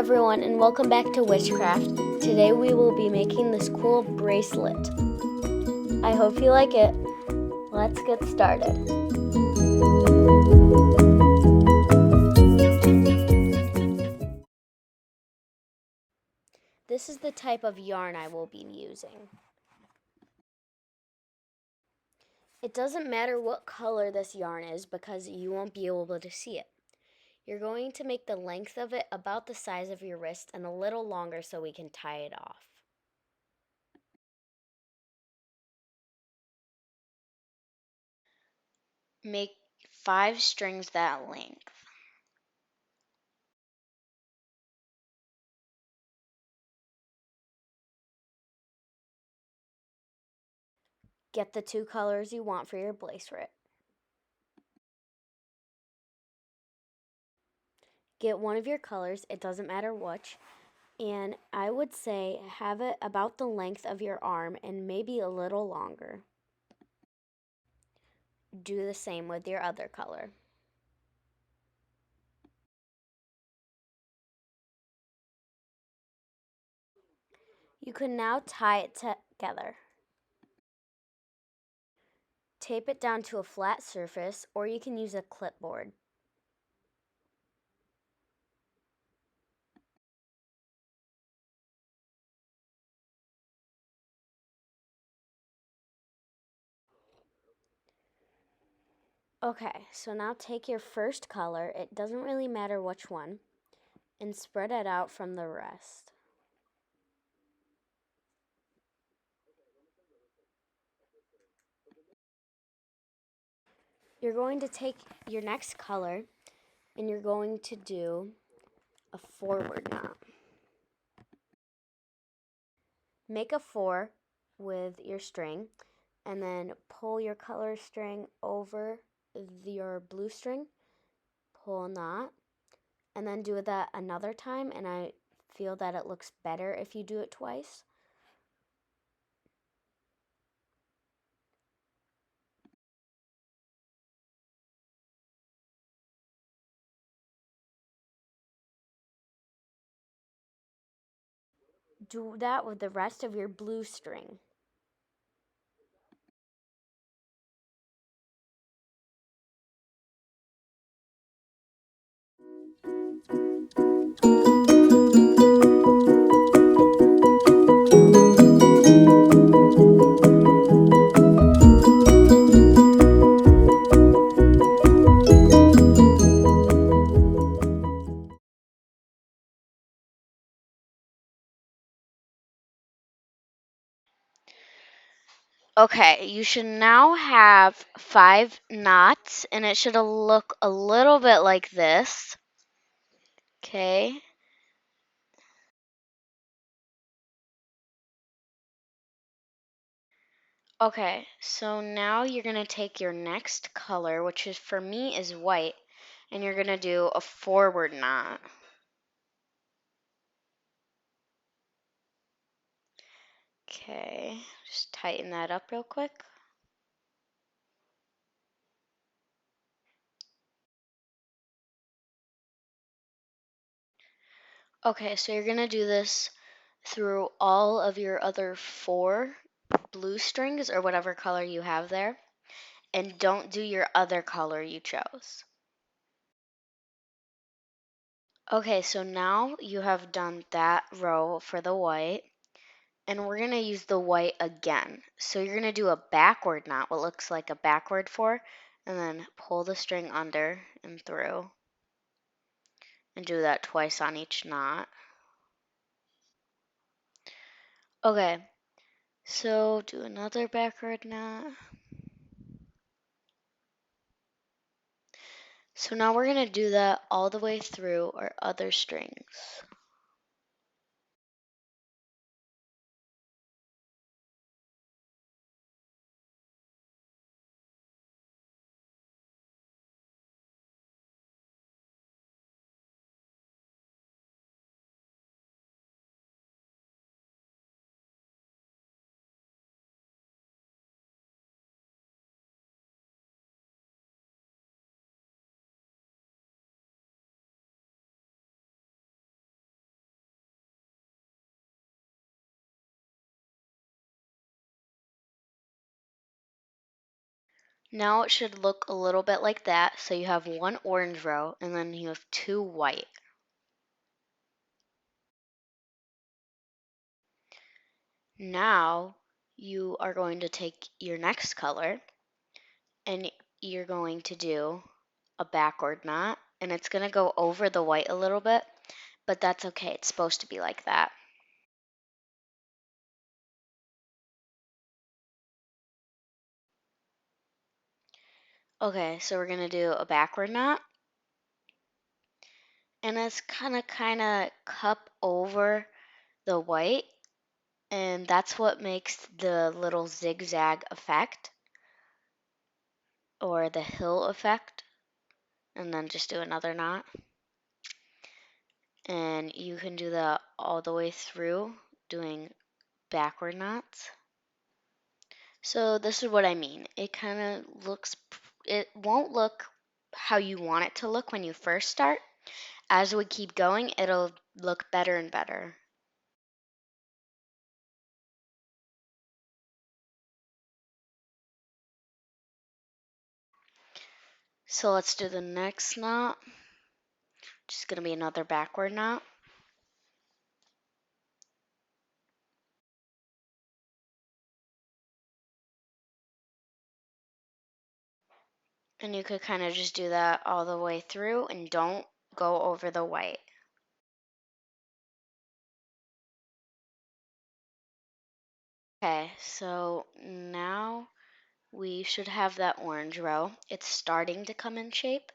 everyone, and welcome back to WhichCraft. Today we will be making this cool bracelet. I hope you like it. Let's get started. This is the type of yarn I will be using. It doesn't matter what color this yarn is because you won't be able to see it. You're going to make the length of it about the size of your wrist and a little longer so we can tie it off. Make 5 strings that length. Get the 2 colors you want for your bracelet. Get one of your colors, it doesn't matter which, and I would say have it about the length of your arm and maybe a little longer. Do the same with your other color. You can now tie it together. Tape it down to a flat surface, or you can use a clipboard. Okay, so now take your first color, it doesn't really matter which one, and spread it out from the rest. You're going to take your next color and you're going to do a forward knot. Make a 4 with your string and then pull your color string over your blue string, pull a knot, and then do that another time, and I feel that it looks better if you do it twice. Do that with the rest of your blue string. Okay, you should now have 5 knots, and it should look a little bit like this. Okay. Okay, so now you're going to take your next color, which is for me is white, and you're going to do a forward knot. Okay, just tighten that up real quick. Okay, so you're going to do this through all of your other 4 blue strings or whatever color you have there, and don't do your other color you chose. Okay, so now you have done that row for the white, and we're going to use the white again. So you're going to do a backward knot, what looks like a backward 4, and then pull the string under and through, and do that twice on each knot. Okay, so do another backward knot. So now we're going to do that all the way through our other strings. Now it should look a little bit like that. So you have one orange row and then you have two white. Now you are going to take your next color and you're going to do a backward knot, and it's going to go over the white a little bit, but that's okay. It's supposed to be like that. Okay, so we're going to do a backward knot, and it's kind of cup over the white, and that's what makes the little zigzag effect or the hill effect. And then just do another knot, and you can do that all the way through doing backward knots. So this is what I mean. It kind of looks, it won't look how you want it to look when you first start. As we keep going, it'll look better and better. So let's do the next knot. Just gonna be another backward knot. And you could kind of just do that all the way through and don't go over the white. Okay, so now we should have that orange row. It's starting to come in shape.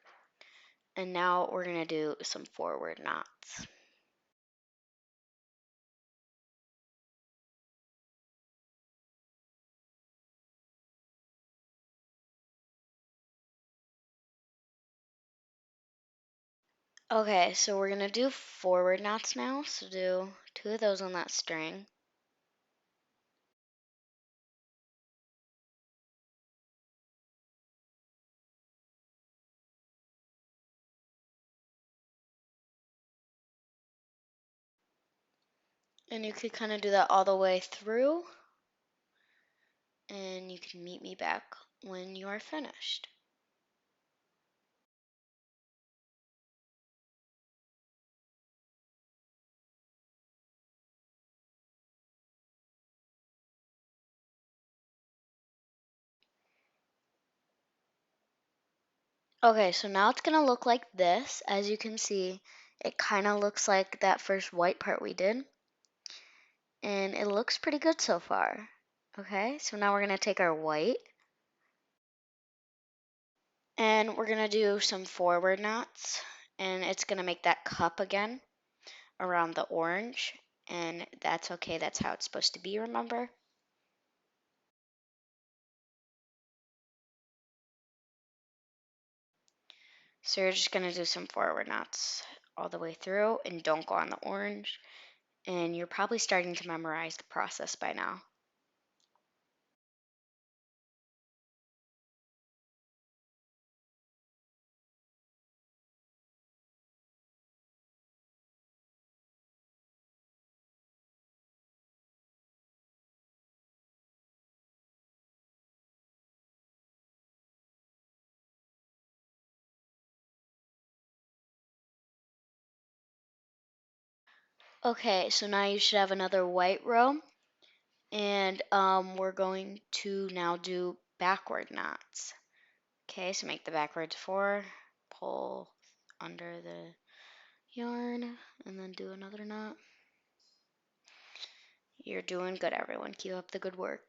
And now we're gonna do some forward knots. Okay, so we're gonna do forward knots now. So do two of those on that string. And you could kind of do that all the way through. And you can meet me back when you are finished. Okay, so now it's gonna look like this. As you can see, it kind of looks like that first white part we did. And it looks pretty good so far. Okay, so now we're gonna take our white and we're gonna do some forward knots. And it's gonna make that cup again around the orange, and that's okay. That's how it's supposed to be, remember? So you're just going to do some forward knots all the way through, and don't go on the orange. And you're probably starting to memorize the process by now. Okay, so now you should have another white row, and we're going to now do backward knots. Okay, so make the backwards four, pull under the yarn, and then do another knot. You're doing good, everyone. Keep up the good work.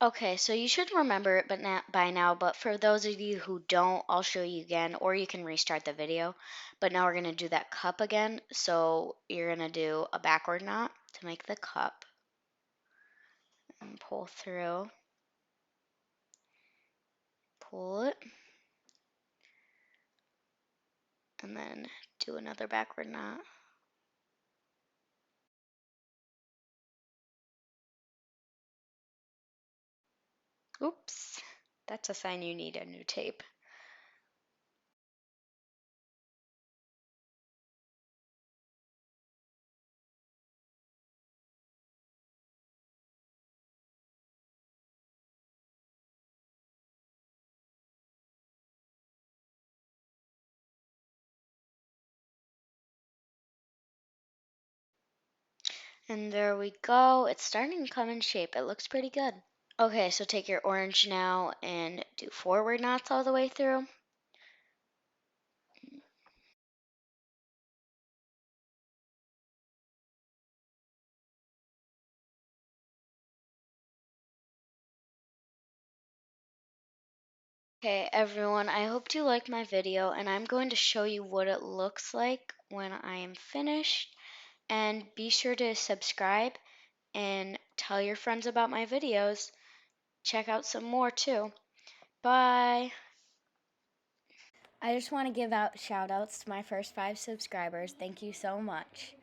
Okay, so you should remember it but not by now, but for those of you who don't, I'll show you again, or you can restart the video. But now we're going to do that cup again. So you're going to do a backward knot to make the cup and pull through, pull it, and then do another backward knot. Oops, that's a sign you need a new tape. And there we go. It's starting to come in shape. It looks pretty good. Okay, so take your orange now and do forward knots all the way through. Okay, everyone, I hope you liked my video, and I'm going to show you what it looks like when I am finished. And be sure to subscribe and tell your friends about my videos. Check out some more too. Bye. I just want to give out shout outs to my first 5 subscribers. Thank you so much.